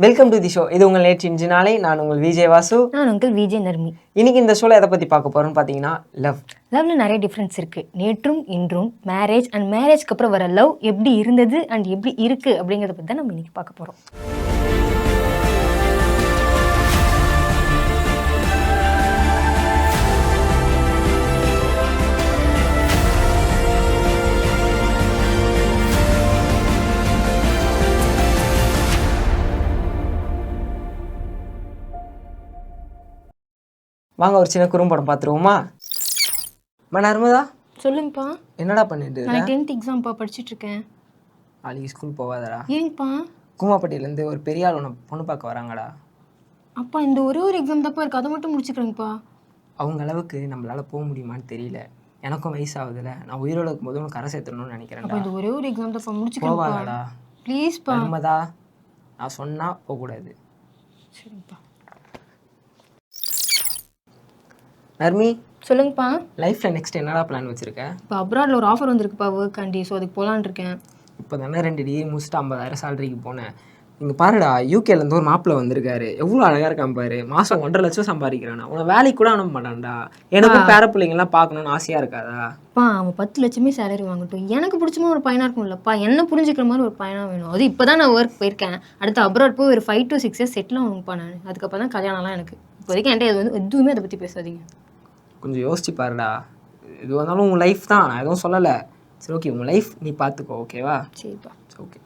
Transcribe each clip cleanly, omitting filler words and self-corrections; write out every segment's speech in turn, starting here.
Welcome to the show. இது உங்கள் நேற்று இன்று நாளை. நான் உங்கள் விஜய் வாசு. நான் உங்கள் விஜய் நர்மி. இன்னைக்கு இந்த ஷோல எதை பற்றி பார்க்க போகிறோம்னு பார்த்தீங்கன்னா லவ்ல நிறைய டிஃப்ரென்ஸ் இருக்குது. நேற்றும் இன்றும் மேரேஜ் அண்ட் மேரேஜ்க்கு அப்புறம் வர லவ் எப்படி இருந்தது அண்ட் எப்படி இருக்குது அப்படிங்கிறத பற்றி தான் நம்ம இன்னைக்கு பார்க்க போகிறோம். வாங்க ஒரு சின்ன குறும்படம் பார்த்துருவோமா? நர்மதா, சொல்லுங்கப்பா. என்னடா பண்ணிட்டு நான் 10th எக்ஸாம்ப்பா படிச்சுட்டு இருக்கேன். நாளைக்கு ஸ்கூல் போகாதடா. ஏங்கப்பா? கூமாப்பட்டியிலேருந்து ஒரு பெரிய ஆள் பொண்ணு பார்க்க வராங்கடா. அப்பா இந்த ஒரு எக்ஸாம் தான்ப்பா இருக்குது, அதை மட்டும் முடிச்சுக்கிறேங்கப்பா. அவங்க அளவுக்கு நம்மளால் போக முடியுமான்னு தெரியல. எனக்கும் வயசாகுதுல, நான் உயிரோடு இருக்கும்போது உனக்கு கரை சேர்த்துடணும்னு நினைக்கிறேன். இந்த ஒரு எக்ஸாம் தான்ப்பா முடிச்சுக்கிறேன். போவாடா ப்ளீஸ்ப்பா. நர்மதா, நான் சொன்னால் போகக்கூடாது. சரிங்கப்பா. நர்மி, சொல்லுங்கப்பா. லைஃப்பில் நெக்ஸ்ட் என்னடா பிளான் வச்சுருக்கேன்? இப்போ அப்ராடில் ஒரு ஆஃபர் வந்திருக்குப்பா ஒர்க் ஆண்டி, ஸோ அதுக்கு போகலான் இருக்கேன். இப்போ தானே 2 டிகிரி முடிச்சுட்டு 50,000 சேலரிக்கு போனேன். இங்கே பாருடா, யூகேலேருந்து ஒரு மாப்பிள்ளை வந்திருக்காரு. எவ்வளோ அழகாக இருக்கான் பாரு. மாதம் 1.5 லட்சம் சம்பாதிக்கிறானா. உன வேலைக்கு கூட அனுப்ப மாட்டான்டா. எனக்கும் பேர பிள்ளைங்கள்லாம் பார்க்கணுன்னு ஆசையாக இருக்காதா? அவன் 10 லட்சமே சேலரி வாங்கட்டும். எனக்கு பிடிச்ச மாதிரி ஒரு பையனாக இருக்கும் இல்லைப்பா, என்ன புரிஞ்சுக்கிற மாதிரி ஒரு பையனாக வேணும். அது இப்போ தான் நான் ஒர்க் போயிருக்கேன். அடுத்து அப்ராட் போய் ஒரு 5 to 6 இயர்ஸ் செட்டில் ஆகணும்ப்பா நான். அதுக்கப்புறம் தான் கல்யாணம்லாம் எனக்கு. இப்போதைக்கு என்கிட்ட இது வந்து எதுவுமே அதை பற்றி பேசாதீங்க. கொஞ்சம் யோசிச்சு பாருடா. இது வந்தாலும் உன் லைஃப் தான், நான் எதுவும் சொல்லலை. சரி, ஓகே, உன் லைஃப் நீ பார்த்துக்கோ, ஓகேவா? சரிப்பா. ஓகே.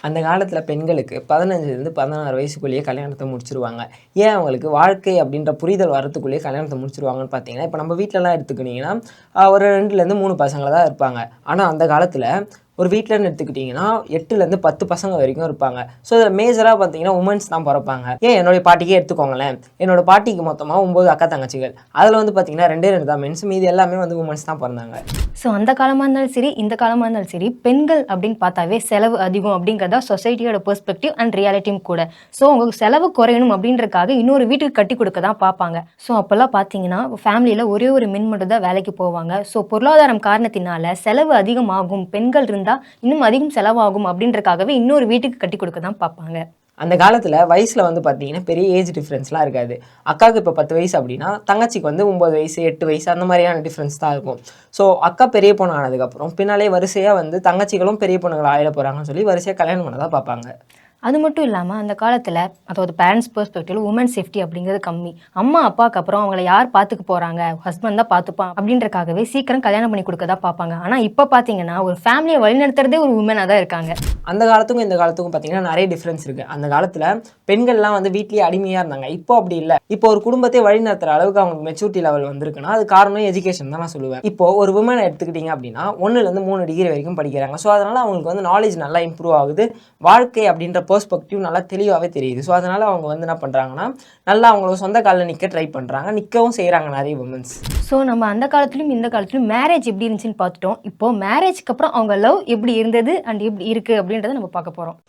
அந்த காலத்தில் பெண்களுக்கு 15லேருந்து 16 வயசுக்குள்ளேயே கல்யாணத்தை முடிச்சிருவாங்க. ஏன் அவங்களுக்கு வாழ்க்கை அப்படின்ற புரிதல் வரத்துக்குள்ளேயே கல்யாணத்தை முடிச்சிருவாங்கன்னு பார்த்தீங்கன்னா, இப்போ நம்ம வீட்டிலலாம் எடுத்துக்கிட்டிங்கன்னா ஒரு 2லேருந்து 3 பசங்களை தான் இருப்பாங்க. ஆனால் அந்த காலத்தில் ஒரு வீட்டில்னு எடுத்துக்கிட்டிங்கன்னா 8லேருந்து 10 பசங்க வரைக்கும் இருப்பாங்க. ஸோ இதில் மேஜராக பார்த்தீங்கன்னா உமன்ஸ் தான் பிறப்பாங்க. ஏன் என்னுடைய பாட்டிக்கே எடுத்துக்கோங்களேன். என்னோட பாட்டிக்கு மொத்தமாக 9 அக்கா தங்கச்சிகள். அதில் வந்து பார்த்தீங்கன்னா 2 தான் மென்ஸ், மீதி எல்லாமே வந்து உமன்ஸ் தான் பிறந்தாங்க. ஸோ அந்த காலமாக இருந்தாலும் சரி, இந்த காலமாக இருந்தாலும் சரி, பெண்கள் அப்படின்னு பார்த்தாவே செலவு அதிகம் அப்படிங்கிறதா சொசைட்டியோட பெர்ஸ்பெக்டிவ் அண்ட் ரியாலிட்டியும் கூட. ஸோ உங்களுக்கு செலவு குறையணும் அப்படின்றக்காக இன்னொரு வீட்டுக்கு கட்டி கொடுக்க தான் பார்ப்பாங்க. ஸோ அப்போல்லாம் பார்த்தீங்கன்னா ஃபேமிலியில் ஒரே ஒரு பெண் மட்டும் தான் வேலைக்கு போவாங்க. ஸோ பொருளாதாரம் காரணத்தினால செலவு அதிகமாகும், பெண்கள் இருந்தால் இன்னும் அதிகம் செலவாகும் அப்படின்றக்காகவே இன்னொரு வீட்டுக்கு கட்டி கொடுக்க தான் பார்ப்பாங்க. அந்த காலத்தில் வயசில் வந்து பார்த்தீங்கன்னா பெரிய ஏஜ் டிஃப்ரென்ஸ்லாம் இருக்காது. அக்காவுக்கு இப்போ 10 வயசு அப்படின்னா தங்கச்சிக்கு வந்து 9 வயசு 8 வயசு அந்த மாதிரியான டிஃப்ரென்ஸ் தான் இருக்கும். ஸோ அக்கா பெரிய பொண்ணு ஆனதுக்கப்புறம் பின்னாலே வரிசையாக வந்து தங்கச்சிகளும் பெரிய பொண்ணுங்களை ஆயிட போகிறாங்கன்னு சொல்லி வரிசையாக கல்யாணம் பண்ண தான் பார்ப்பாங்க. அது மட்டும் இல்லாமல் அந்த காலத்தில், அதாவது பேரண்ட்ஸ் பெர்ஸ்பெக்டிவ், உமன் சேஃப்டி அப்படிங்கிறது கம்மி. அம்மா அப்பாவுக்கு அப்புறம் அவங்கள யார் பார்த்துக்க போகிறாங்க, ஹஸ்பண்ட் தான் பார்த்துப்பான் அப்படின்றக்காகவே சீக்கிரம் கல்யாணம் பண்ணி கொடுக்க தான் பார்ப்பாங்க. ஆனால் இப்போ பார்த்தீங்கன்னா ஒரு ஃபேமிலியை வழிநடத்துறதே ஒரு உமனாக தான் இருக்காங்க. அந்த காலத்துக்கும் இந்த காலத்துக்கும் பார்த்தீங்கன்னா நிறைய டிஃப்ரென்ஸ் இருக்குது. அந்த காலத்தில் பெண்கள்லாம் வந்து வீட்லேயே அடிமையாக இருந்தாங்க. இப்போ அப்படி இல்லை. இப்போ ஒரு குடும்பத்தை வழிநடத்துகிற அளவுக்கு அவங்களுக்கு மெச்சூரிட்டி லெவல் வந்திருக்குன்னா அது காரணம் எஜுகேஷன் தான் நான் சொல்லுவேன். இப்போ ஒரு உமனை எடுத்துக்கிட்டிங்க அப்படின்னா 1லேருந்து 3 டிகிரி வரைக்கும் படிக்கிறாங்க. ஸோ அதனால் அவங்களுக்கு வந்து நாலேஜ் நல்லா இம்ப்ரூவ் ஆகுது. வாழ்க்கை அப்படின்ற பெர்ஸ்பெக்டிவ் நல்லா தெளிவாகவே தெரியுது. ஸோ அதனால் அவங்க வந்து என்ன பண்ணுறாங்கன்னா நல்லா அவங்களோட சொந்த காலில் நிற்க ட்ரை பண்ணுறாங்க, நிற்கவும் செய்கிறாங்க நிறைய உமன்ஸ். ஸோ நம்ம அந்த காலத்துலையும் இந்த காலத்துலையும் மேரேஜ் எப்படி இருந்துச்சுன்னு பார்த்துட்டோம். இப்போது மேரேஜ்க்கு அப்புறம் அவங்க லவ் எப்படி இருந்தது அண்ட் எப்படி இருக்குது அப்படின்றத நம்ம பார்க்க போகிறோம்.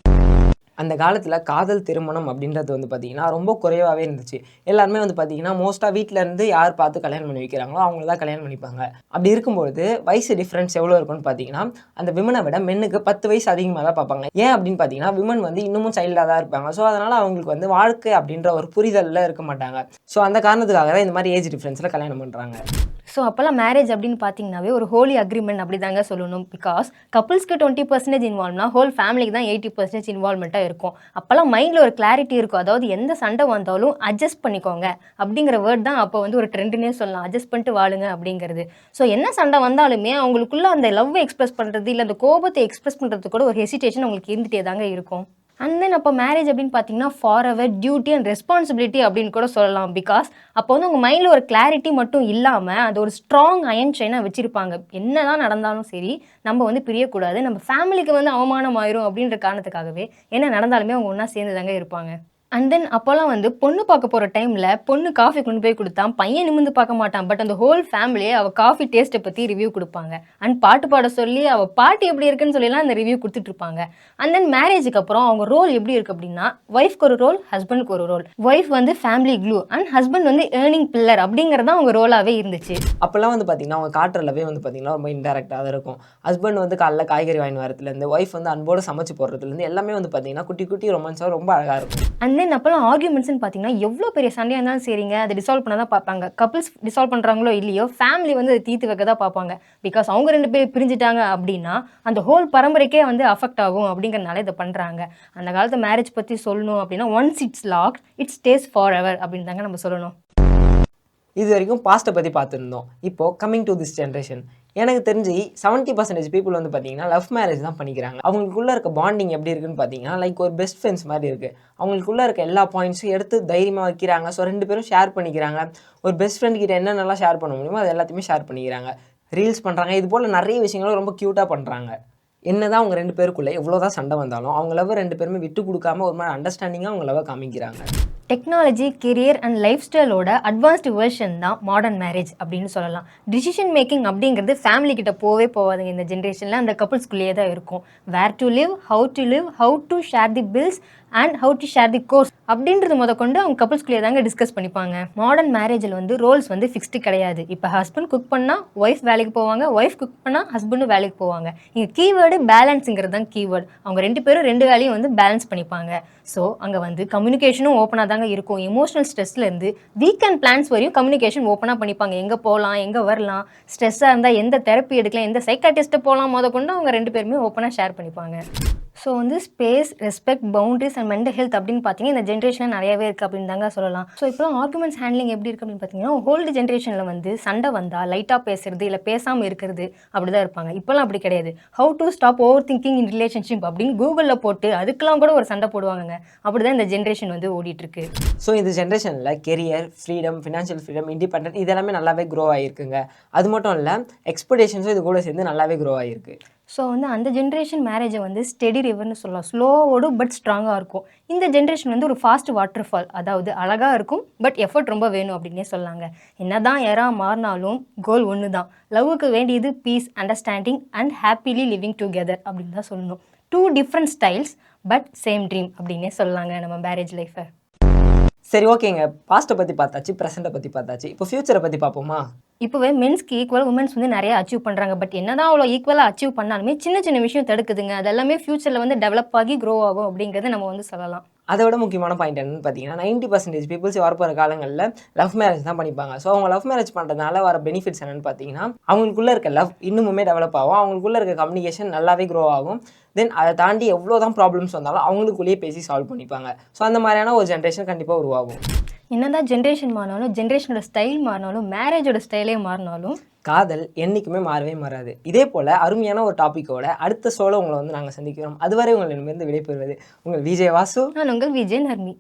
அந்த காலத்தில் காதல் திருமணம் அப்படின்றது வந்து பார்த்திங்கன்னா ரொம்ப குறைவாகவே இருந்துச்சு. எல்லாருமே வந்து பார்த்திங்கன்னா மோஸ்ட்டாக வீட்டிலேருந்து யார் பார்த்து கல்யாணம் பண்ணி வைக்கிறாங்களோ அவங்கள தான் கல்யாணம் பண்ணிப்பாங்க. அப்படி இருக்கும்போது வயசு டிஃப்ரென்ஸ் எவ்வளோ இருக்குன்னு பார்த்தீங்கன்னா அந்த விமனை விட மென்னுக்கு 10 வயசு அதிகமாக தான் பார்ப்பாங்க. ஏன் அப்படின்னு பார்த்தீங்கன்னா விமன் வந்து இன்னமும் சைல்டாக தான் இருப்பாங்க. ஸோ அதனால் அவங்களுக்கு வந்து வாழ்க்கை அப்படின்ற ஒரு புரிதலில் இருக்க மாட்டாங்க. ஸோ அந்த காரணத்துக்காக தான் இந்த மாதிரி ஏஜ் டிஃப்ரென்ஸில் கல்யாணம் பண்ணுறாங்க. ஸோ அப்போல்லாம் மேரேஜ் அப்படின்னு பார்த்தீங்கன்னாவே ஒரு ஹோலி அக்ரிமெண்ட் அப்படி தாங்க சொல்லணும். பிகாஸ் கப்புள்ஸ்க்கு 20% இன்வால்வ்னா ஹோல் ஃபேமிலிக்கு தான் 80% இன்வால்மெண்ட்டாக இருக்கும். அப்போல்லாம் மைண்டில் ஒரு கிளாரிட்டி இருக்கும். அதாவது எந்த சண்டை வந்தாலும் அட்ஜஸ்ட் பண்ணிக்கோங்க அப்படிங்கிற வேர்ட் தான் அப்போ வந்து ஒரு ட்ரெண்டுன்னே சொல்லலாம். அட்ஜஸ்ட் பண்ணிட்டு வாழுங்க அப்படிங்கிறது. ஸோ என்ன சண்டை வந்தாலுமே அவங்களுக்குள்ள அந்த லவ்வை எக்ஸ்பிரஸ் பண்ணுறது இல்லை அந்த கோபத்தை எக்ஸ்பிரஸ் பண்ணுறது கூட ஒரு ஹெசிடேஷன் அவங்களுக்கு இருந்துகிட்டே தாங்க இருக்கும். அண்ட் தென் அப்போ மேரேஜ் அப்படின்னு பார்த்தீங்கன்னா for ever duty and responsibility அப்படின்னு கூட சொல்லலாம். பிகாஸ் அப்போ வந்து உங்கள் மைண்டில் ஒரு கிளாரிட்டி மட்டும் இல்லாமல் அது ஒரு ஸ்ட்ராங் அயன் செயினாக வச்சுருப்பாங்க. என்ன தான் நடந்தாலும் சரி நம்ம வந்து பிரியக்கூடாது, நம்ம ஃபேமிலிக்கு வந்து அவமானம் ஆயிரும் அப்படின்ற காரணத்துக்காகவே என்ன நடந்தாலுமே அவங்க ஒன்றா சேர்ந்து தாங்க இருப்பாங்க. அண்ட் தென் அப்போலாம் வந்து பொண்ணு பார்க்க போகிற டைமில் பொண்ணு காஃபி கொண்டு போய் கொடுத்தா பையன் நிமிர்ந்து பார்க்க மாட்டான். பட் அந்த ஹோல் ஃபேமிலியே அவள் காஃபி டேஸ்ட்டை பற்றி ரிவ்யூ கொடுப்பாங்க. அண்ட் பாட்டு பாட சொல்லி அவள் பாட்டு எப்படி இருக்குன்னு சொல்லிலாம் அந்த ரிவ்யூ கொடுத்துட்ருப்பாங்க. அண்ட் தென் மேரேஜுக்கு அப்புறம் அவங்க ரோல் எப்படி இருக்குது அப்படின்னா, ஒய்ஃப்க்கு ஒரு ரோல், ஹஸ்பண்டுக்கு ஒரு ரோல். ஒய்ஃப் வந்து ஃபேமிலி க்ளூ அண்ட் ஹஸ்பண்ட் வந்து ஏர்னிங் பில்லர் அப்படிங்கிறது அவங்க ரோலாகவே இருந்துச்சு. அப்போல்லாம் வந்து பார்த்தீங்கன்னா அவங்க காட்டுறலவே வந்து பார்த்தீங்கன்னா ரொம்ப இன்டெரக்டாக தான் இருக்கும். ஹஸ்பண்ட் வந்து காலைல காய்கறி வாங்கி வரதுலேருந்து, ஒய்ஃப் வந்து அன்போடு சமைச்சு போடுறதுலேருந்து எல்லாமே வந்து பார்த்தீங்கன்னா குட்டி குட்டி ரொமான்ஸாக ரொம்ப அழகாக இருக்கும். அண்ட் தென் அப்போலாம் ஆர்குமெண்ட்ஸ்னு பார்த்தீங்கன்னா எவ்வளோ பெரிய சண்டையாக இருந்தாலும் சரிங்க, அதை டிசால்வ் பண்ண தான் பார்ப்பாங்க. கப்பிள்ஸ் டிசால்வ் பண்ணுறாங்களோ இல்லையோ, ஃபேமிலி வந்து அதை தீர்த்து வைக்க தான் பார்ப்பாங்க. பிகாஸ் அவங்க 2 பேர் பிரிஞ்சுட்டாங்க அப்படின்னா அந்த ஹோல் பரம்பரைக்கே வந்து அஃபெக்ட் ஆகும் அப்படிங்கிறனால இதை பண்ணுறாங்க. அந்த காலத்து மேரேஜ் பற்றி சொல்லணும் அப்படின்னா, once it's locked it stay for ever அப்படின்னு தாங்க நம்ம சொல்லணும். இது வரைக்கும் பாஸ்ட்டை பற்றி பார்த்துருந்தோம். இப்போது கம்மிங் டு திஸ் ஜென்ரேஷன், எனக்கு தெரிஞ்சு 70% பீப்புள் வந்து பார்த்தீங்கன்னா லவ் மேரேஜ் தான் பண்ணிக்கிறாங்க. அவங்களுக்குள்ளே இருக்க பாண்டிங் எப்படி இருக்குன்னு பார்த்தீங்கன்னா லைக் ஒரு பெஸ்ட் ஃப்ரெண்ட்ஸ் மாதிரி இருக்குது. அவங்களுக்குள்ளே இருக்க எல்லா பாயிண்ட்ஸும் எடுத்து தைரியமாக வைக்கிறாங்க. ஸோ 2 பேரும் ஷேர் பண்ணிக்கிறாங்க. ஒரு பெஸ்ட் ஃப்ரெண்ட் கிட்ட என்னென்னலாம் ஷேர் பண்ண முடியுமோ அது எல்லாத்தையுமே ஷேர் பண்ணிக்கிறாங்க. ரீல்ஸ் பண்ணுறாங்க. இது போல் நிறைய விஷயங்களும் ரொம்ப க்யூட்டாக பண்ணுறாங்க. என்னதான் அவங்க 2 பேருக்குள்ளே எவ்வளோதான் சண்டை வந்தாலும் அவங்க லவ் 2 பேருமே விட்டு கொடுக்காம ஒரு மாதிரி அண்டர்ஸ்டாண்டிங்காக அவங்க லவ் காமிக்கிறாங்க. டெக்னாலஜி, கெரியர் அண்ட் லைஃப் ஸ்டைலோட அட்வான்ஸ்டு வெர்ஷன் தான் மாடர்ன் மேரேஜ் அப்படின்னு சொல்லலாம். டிசிஷன் மேக்கிங் அப்படிங்கிறது ஃபேமிலி கிட்ட போவாதுங்க. இந்த ஜென்ரேஷனில் அந்த கப்புள்ஸ்குள்ளேயே தான் இருக்கும். Where to live, how to share the bills and how to share the chores அப்படின்றது கொண்டு அவங்க கப்புள்ஸ்குள்ளேயே தாங்க டிஸ்கஸ் பண்ணிப்பாங்க. மாடர்ன் மேரேஜில் வந்து ரோல்ஸ் வந்து ஃபிக்ஸ்டு கிடையாது. இப்போ ஹஸ்பண்ட் குக் பண்ணால் ஒய்ஃப் வேலைக்கு போவாங்க, ஒய்ஃப் குக் பண்ணால் ஹஸ்பண்டும் வேலைக்கு போவாங்க. இங்கே கீவேர்டு பேலன்ஸுங்கிறது தான் கீவேர்டு. அவங்க 2 பேரும் 2 வேலையும் வந்து பேலன்ஸ் பண்ணிப்பாங்க. ஸோ அங்கே வந்து கம்யூனிகேஷனும் ஓப்பனாக தாங்க இருக்கும். எமோஷனல் ஸ்ட்ரெஸ்லேருந்து வீக்கெண்ட் பிளான்ஸ் வரையும் கம்யூனிகேஷன் ஓப்பனாக பண்ணிப்பாங்க. எங்கே போகலாம், எங்கே வரலாம், ஸ்ட்ரெஸ்ஸாக இருந்தால் எந்த தெரப்பி எடுக்கலாம், எந்த சைக்காட்டிஸ்ட்டை போகலாம் கொண்டு அவங்க 2 பேருமே ஓப்பனாக ஷேர் பண்ணிப்பாங்க. ஸோ வந்து space, respect, boundaries and mental health அப்படின்னு பார்த்தீங்கன்னா இந்த ஜென்ரேஷனில் நிறையவே இருக்குது அப்படின்னு தாங்க சொல்லலாம். ஸோ இப்போலாம் ஆர்குமெண்ட்ஸ் ஹேண்ட்லிங் எப்படி இருக்குது அப்படின்னு பார்த்தீங்கன்னா, ஓல்டு ஜென்ரேஷனில் வந்து சண்டை வந்தால் லைட்டாக பேசுறது இல்லை பேசாமல் இருக்கிறது அப்படி தான் இருப்பாங்க. இப்போலாம் அப்படி கிடையாது. How to stop over thinking in relationship அப்படின்னு கூகுளில் போட்டு அதுக்கெல்லாம் கூட ஒரு சண்டை போடுவாங்க. அப்படி தான் இந்த ஜென்ரேஷன் வந்து ஓடிட்டுருக்கு. ஸோ இந்த ஜென்ரேஷனில் career, freedom, financial freedom, independent இதெல்லாமே நல்லாவே க்ரோ ஆகிருக்குங்க. அது மட்டும் இல்லை, எக்ஸ்பெக்டேஷன்ஸும் இது கூட சேர்ந்து நல்லாவே க்ரோ ஆகிருக்கு. ஸோ வந்து அந்த ஜென்ரேஷன் மேரேஜை வந்து ஸ்டெடி ரிவர்னு சொல்லலாம். ஸ்லோவோடு பட் ஸ்ட்ராங்காக இருக்கும். இந்த ஜென்ரேஷன் வந்து ஒரு ஃபாஸ்ட் வாட்டர் ஃபால், அதாவது அழகாக இருக்கும் பட் எஃபர்ட் ரொம்ப வேணும் அப்படின்னே சொல்லாங்க. என்ன தான் யாரா மாறினாலும் கோல் ஒன்று தான். லவ்வுக்கு வேண்டியது peace, understanding and happily living together அப்படின்னு தான் சொல்லணும். 2 different styles but same dream அப்படின்னே சொல்லலாங்க நம்ம மேரேஜ் லைஃப்பை. சரி, ஓகேங்க. பாஸ்ட்டை பற்றி பார்த்தாச்சு, ப்ரெசென்ட்டை பற்றி பார்த்தாச்சு. இப்போ ஃபியூச்சரை பற்றி பார்ப்போமா? இப்போவே மென்ஸ்க்கு ஈக்குவல் உமன்ஸ் வந்து நிறைய அச்சீவ் பண்ணுறாங்க. பட் என்னதான் அவ்வளோ ஈக்குவலாக அச்சீவ் பண்ணாலுமே சின்ன சின்ன விஷயம் தடுக்குதுங்க. அதெல்லாமே ஃபியூச்சரில் வந்து டெவலப் ஆகி க்ரோ ஆகும் அப்படிங்கிறத நம்ம வந்து சொல்லலாம். அதை விட முக்கியமான பாயிண்ட் என்னன்னு பார்த்தீங்கன்னா 90% பீப்புள்ஸ் வரப்போகிற காலங்களில் லவ் மேரேஜ் தான் பண்ணிப்பாங்க. ஸோ அவங்க லவ் மேரேஜ் பண்ணுறதுனால வர பெனிஃபிட்ஸ் என்னென்னு பார்த்தீங்கன்னா, அவங்களுக்குள்ளே இருக்க லவ் இன்னுமுமே டெவலப் ஆகும். அவங்களுக்குள்ளே இருக்க கம்யூனிகேஷன் நல்லாவே க்ரோ ஆகும். தென் அதை தாண்டி எவ்வளோ தான் ப்ராப்ளம்ஸ் வந்தாலும் அவங்களுக்குள்ளேயே பேசி சால்வ் பண்ணிப்பாங்க. ஸோ அந்த மாதிரியான ஒரு ஜென்ரேஷன் கண்டிப்பாக உருவாகும். என்னதான் ஜென்ரேஷன் மாறினாலும், ஜென்ரேஷனோட ஸ்டைல் மாறினாலும், மேரேஜோட ஸ்டைலே மாறினாலும் காதல் என்றைக்குமே மாறவே மாறாது. இதே போல் அருமையான ஒரு டாப்பிக்கோட அடுத்த ஷோவில் உங்களை வந்து நாங்கள் சந்திக்கிறோம். அதுவரை உங்களிடமிருந்து விடைபெறுவது உங்கள் விஜய் வாசு. நான் உங்கள் விஜய் நர்மி.